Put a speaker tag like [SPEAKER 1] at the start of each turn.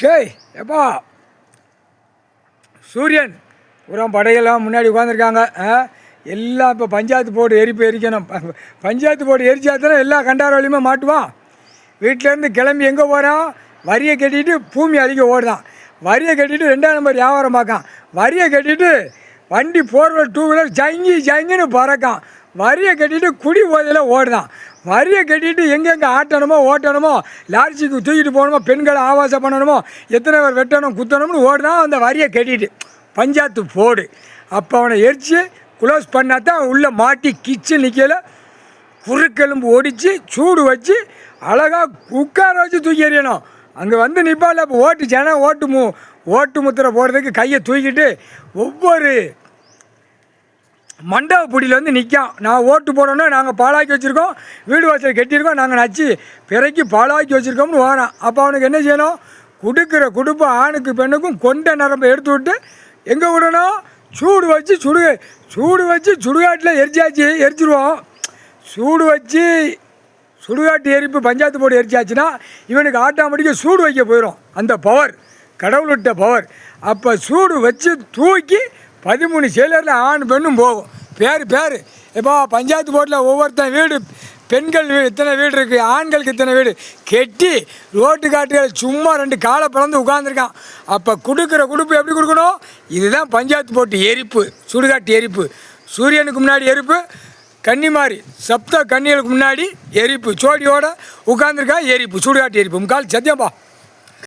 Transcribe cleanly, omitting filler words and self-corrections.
[SPEAKER 1] ஷேய் எப்பா சூரியன் புறம் படையெல்லாம் முன்னாடி உட்காந்துருக்காங்க. எல்லாம் இப்போ பஞ்சாயத்து போர்டு எரிக்கணும். பஞ்சாயத்து போர்டு எரிச்சாத்தானே எல்லா கண்டார வழியுமே மாட்டுவான். வீட்டிலேருந்து கிளம்பி எங்கே போகிறான்? வரியை கட்டிட்டு பூமி அழிக்க ஓடுதான். வரியை கட்டிட்டு 2ஆம் நம்பர் வியாபாரம் பார்க்கான். வரியை கட்டிட்டு வண்டி 4 டூ வீலர் ஜங்கின்னு பறக்கான். வரியை கட்டிட்டு குடி போதையில் ஓடுதான். வரியை கட்டிட்டு எங்கெங்கே ஆட்டணுமோ ஓட்டணுமோ, லாரிச்சிக்கு தூக்கிட்டு போகணுமோ, பெண்களை ஆபாசம் பண்ணணுமோ, எத்தனை பேர் வெட்டணும் குத்தணும்னு ஓடுதான். அந்த வரியை கட்டிட்டு பஞ்சாயத்து போடு. அப்போ அவனை எரித்து க்ளோஸ் பண்ணால் தான் உள்ளே மாட்டி கிச்சு நிற்கல குறுக்கெலும்பு ஒடித்து சூடு வச்சு அழகாக உட்கார வச்சு தூக்கி எறியணும். அங்கே வந்து நிற்பால். இப்போ ஓட்டு முத்திரை போடுறதுக்கு கையை தூக்கிட்டு ஒவ்வொரு மண்டப பிடியில் வந்து நிற்கான். நான் ஓட்டு போடணும்னா நாங்கள் பாலாக்கி வச்சுருக்கோம், வீடு வாசல் கட்டியிருக்கோம், நாங்கள் நச்சு பிறக்கி பாலாக்கி வச்சுருக்கோம்னு வரான். அப்போ அவனுக்கு என்ன செய்யணும்? கொடுக்குற குடும்பை ஆணுக்கு பெண்ணுக்கும் கொண்ட நரம்பை எடுத்து விட்டு எங்கே விடணும்? சூடு வச்சு சுடுகாட்டில் எரிச்சிருவோம். சூடு வச்சு சுடுகாட்டு எரிப்பு பஞ்சாயத்து போர்டு எரிச்சாச்சுன்னா இவனுக்கு ஆட்டோமேட்டிக்காக சூடு வைக்க போயிடும். அந்த பவர் கடவுள் விட்ட பவர். அப்போ சூடு வச்சு தூக்கி 13 சேலரில் ஆண் பெண்ணும் போகும். பேர் இப்போ பஞ்சாயத்து போர்டில் ஒவ்வொருத்தன் வீடு, பெண்கள் வீடு இத்தனை வீடு இருக்குது, ஆண்களுக்கு இத்தனை வீடு கெட்டி ரோட்டு காட்டுகள் சும்மா 2 காலை பிளந்து உட்காந்துருக்கான். அப்போ கொடுக்குற குடுப்பு எப்படி கொடுக்கணும்? இதுதான் பஞ்சாயத்து போர்டு எரிப்பு, சுடுகாட்டு எரிப்பு. சூரியனுக்கு முன்னாடி எரிப்பு, கன்னிமாரி சப்த கன்னிகளுக்கு முன்னாடி எரிப்பு, சோடியோட உட்காந்துருக்கா எரிப்பு, சுடுகாட்டு எரிப்பு. முக்கால் சத்தியம்பா.